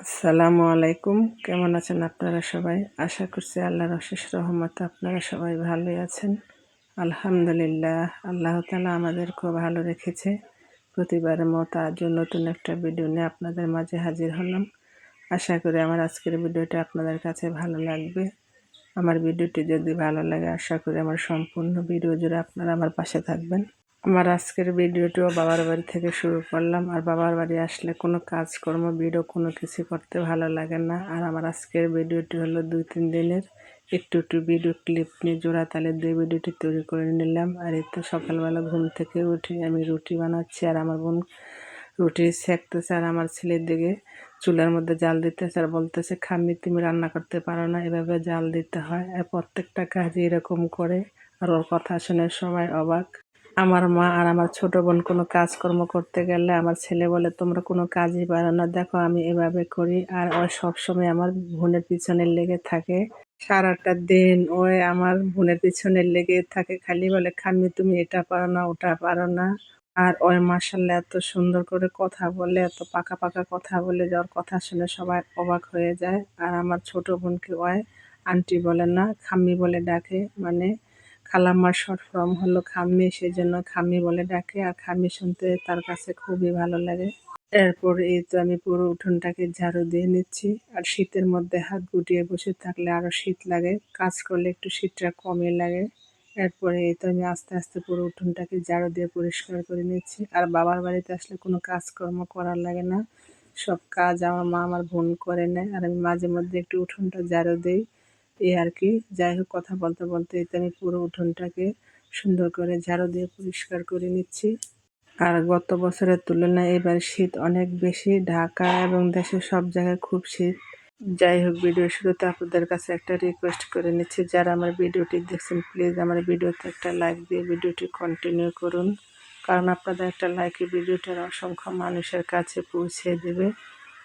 আসসালামু আলাইকুম। কেমন আছেন আপনারা সবাই? আশা করছি আল্লাহর অশেষ রহমতে আপনারা সবাই ভালোই আছেন। আলহামদুলিল্লাহ, আল্লাহ তাআলা আমাদেরকেও ভালো রেখেছে। প্রতিবারের মতো আজও নতুন একটা ভিডিও নিয়ে আপনাদের মাঝে হাজির হলাম। আশা করি আমার আজকের ভিডিওটা আপনাদের কাছে ভালো লাগবে। আমার ভিডিওটি যদি ভালো লাগে আশা করি আমার সম্পূর্ণ ভিডিও জুড়ে আপনারা আমার পাশে থাকবেন। আমার আজকের ভিডিওটিও বাবার বাড়ি থেকে শুরু করলাম। আর বাবার বাড়ি আসলে কোনো কাজকর্ম ভিডিও কোনো কিছু করতে ভালো লাগে না। আর আমার আজকের ভিডিওটি হলো 2-3 দিনের একটু একটু ভিডিও ক্লিপ নিয়ে জোড়া তালে দিয়ে ভিডিওটি তৈরি করে নিলাম। আর এই তো সকালবেলা ঘুম থেকে উঠে আমি রুটি বানাচ্ছি, আর আমার বোন রুটি সেঁকতেছে, আর আমার ছেলের দিকে চুলার মধ্যে জাল দিতেছে আর বলতেছে, খাম্মি তুমি রান্না করতে পারো না, এভাবে জাল দিতে হয়। আর প্রত্যেকটা কাজই এরকম করে। আর ওর কথা শুনে সবাই অবাক। আমার মা আর আমার ছোট বোন কোনো কাজকর্ম করতে গেলে আমার ছেলে বলে, তোমরা কোনো কাজই পারো না, দেখো আমি এভাবে করি। আর ও সবসময় আমার বোনের পিছনে লেগে থাকে। সারাটা দিন ওই আমার বোনের পিছনে লেগে থাকে, খালি বলে, খাম্মি তুমি এটা পারো না, ওটা পারো না। আর ওই মাশাআল্লাহ এত সুন্দর করে কথা বলে, এত পাকা পাকা কথা বলে, যাওয়ার কথা শুনে সবাই অবাক হয়ে যায়। আর আমার ছোট বোনকে ওই আন্টি বলে না, খাম্মি বলে ডাকে। মানে খালাম্মার শর্ট ফর্ম হলো খাম্মি, সেই জন্য খাম্মি বলে ডাকে। আর খাম্মি শুনতে তার কাছে খুবই ভালো লাগে। এরপর এই তো আমি পুরো উঠোনটাকে ঝাড়ু দিয়ে নিচ্ছি। আর শীতের মধ্যে হাত গুটিয়ে বসে থাকলে আরো শীত লাগে, কাজ করলে একটু শীতটা কমই লাগে। এরপরে এই তো আমি আস্তে আস্তে পুরো উঠোনটাকে ঝাড়ু দিয়ে পরিষ্কার করে নিচ্ছি। আর বাবার বাড়িতে আসলে কোনো কাজকর্ম করার লাগে না, সব কাজ আমার মা আমার বোন করে নেয়। আর আমি মাঝে মধ্যে একটু উঠোনটা ঝাড়ু দিই, এই আর কি। যাই হোক, কথা বলতে বলতে এই তো আমি পুরো উঠোনটাকে সুন্দর করে ঝাড়ু দিয়ে পরিষ্কার করে নিচ্ছি। আর গত বছরের তুলনায় এবার শীত অনেক বেশি, ঢাকা এবং দেশের সব জায়গায় খুব শীত। যাই হোক, ভিডিও শুরুতে আপনাদের কাছে একটা রিকোয়েস্ট করে নিচ্ছি, যারা আমার ভিডিওটি দেখছেন প্লিজ আমার ভিডিওতে একটা লাইক দিয়ে ভিডিওটি কন্টিনিউ করুন। কারণ আপনাদের একটা লাইকে ভিডিওটার অসংখ্য মানুষের কাছে পৌঁছে দেবে।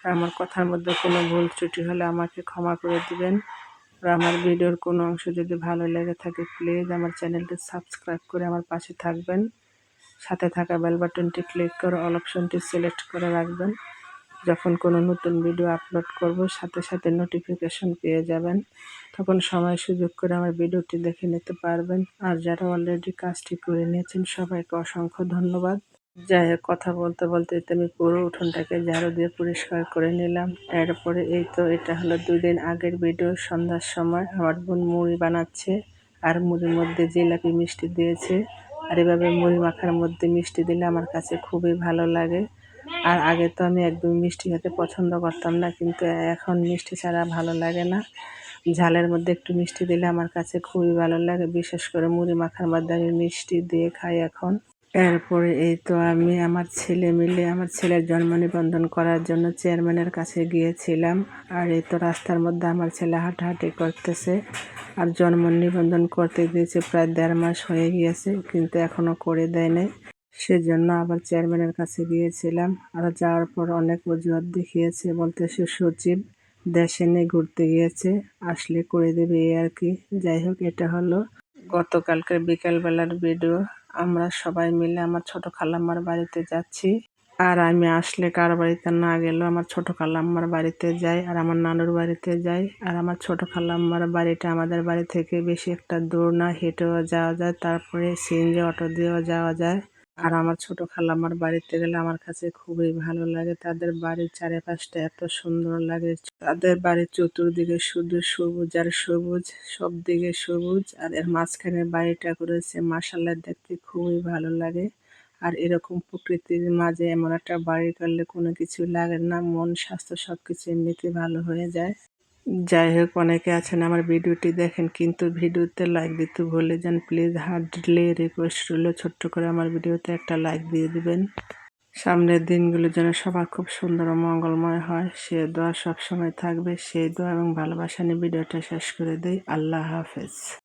আর আমার কথার মধ্যে কোনো ভুল ত্রুটি হলে আমাকে ক্ষমা করে দিবেন। আর আমার ভিডিওর কোনো অংশ যদি ভালো লেগে থাকে প্লিজ আমার চ্যানেলটি সাবস্ক্রাইব করে আমার পাশে থাকবেন। সাথে থাকা বেল বাটনটি ক্লিক করে অল অপশনটি সিলেক্ট করে রাখবেন। যখন কোনো নতুন ভিডিও আপলোড করব সাথে সাথে নোটিফিকেশন পেয়ে যাবেন। তখন সময় সুযোগ করে আমার ভিডিওটি দেখে নিতে পারবেন। আর যারা অলরেডি কাজটি করে নিয়েছেন সবাইকে অসংখ্য ধন্যবাদ। যাই হোক, কথা বলতে বলতে আমি পুরো উঠোনটাকে ঝাড়ু দিয়ে পরিষ্কার করে নিলাম। এরপরে এই তো এটা হলো 2 দিন আগের ভিডিও। সন্ধ্যার সময় আমার বোন মুড়ি বানাচ্ছে, আর মুড়ির মধ্যে জিলাপি মিষ্টি দিয়েছে। আর এভাবে মুড়ি মাখার মধ্যে মিষ্টি দিলে আমার কাছে খুবই ভালো লাগে। আর আগে তো আমি একদম মিষ্টি খেতে পছন্দ করতাম না, কিন্তু এখন মিষ্টি ছাড়া ভালো লাগে না। ঝালের মধ্যে একটু মিষ্টি দিলে আমার কাছে খুবই ভালো লাগে, বিশেষ করে মুড়ি মাখার মধ্যে আমি মিষ্টি দিয়ে খাই এখন। এরপরে এই তো আমি আমার ছেলে মিলে আমার ছেলের জন্ম নিবন্ধন করার জন্য চেয়ারম্যানের কাছে গিয়েছিলাম। আর এই তো রাস্তার মধ্যে আমার ছেলে হাঁটাহাঁটি করতেছে। আর জন্ম নিবন্ধন করতে দিয়েছে প্রায় 1.5 মাস হয়ে গিয়েছে, কিন্তু এখনো করে দেয় নাই। সেজন্য আবার চেয়ারম্যানের কাছে গিয়েছিলাম। আর যাওয়ার পর অনেক অজুহাত দেখিয়েছে, বলতেছে সচিব দেশে নিয়ে ঘুরতে গিয়েছে, আসলে করে দেবে, এই আর কি। যাই হোক, এটা হলো গতকালকে বিকালবেলার ভিডিও। আমরা সবাই মিলে আমার ছোট খালাম্মার বাড়িতে যাচ্ছি। আর আমি আসলে কার বাড়িতে না গেলেও আমার ছোট খালাম্মার বাড়িতে যাই, আর আমার নানুর বাড়িতে যাই। আর আমার ছোট খালাম্মার বাড়িটা আমাদের বাড়ি থেকে বেশি একটা দূর না, হেঁটেও যাওয়া যায়, তারপরে সিএনজি অটো দিয়েও যাওয়া যায়। আর আমার ছোট খালাম্মার বাড়িতে গেলে আমার কাছে খুবই ভালো লাগে। তাদের বাড়ির চারিপাশটা এত সুন্দর লাগে। তাদের বাড়ির চতুর্দিকে শুধু সবুজ আর সবুজ, সব দিকে সবুজ। আর এর মাঝখানে বাড়িটা করেছে, মাশাআল্লাহ, দেখতে খুবই ভালো লাগে। আর এরকম প্রকৃতির মাঝে এমন একটা বাড়ি করলে কোনো কিছু লাগে না, মন স্বাস্থ্য সবকিছু এমনিতে ভালো হয়ে যায়। যাই হোক, অনেকে আছেন আমার ভিডিওটি দেখেন কিন্তু ভিডিওতে লাইক দিতে ভুলে যান, প্লিজ হার্ডলি রিকোয়েস্ট রইল ছোট্ট করে আমার ভিডিওতে একটা লাইক দিয়ে দিবেন। সামনের দিনগুলো যেন সবার খুব সুন্দর ও মঙ্গলময় হয়, সে দোয়া সবসময় থাকবে। সেই দোয়া এবং ভালোবাসা নিয়ে ভিডিওটা শেষ করে দেই। আল্লাহ হাফেজ।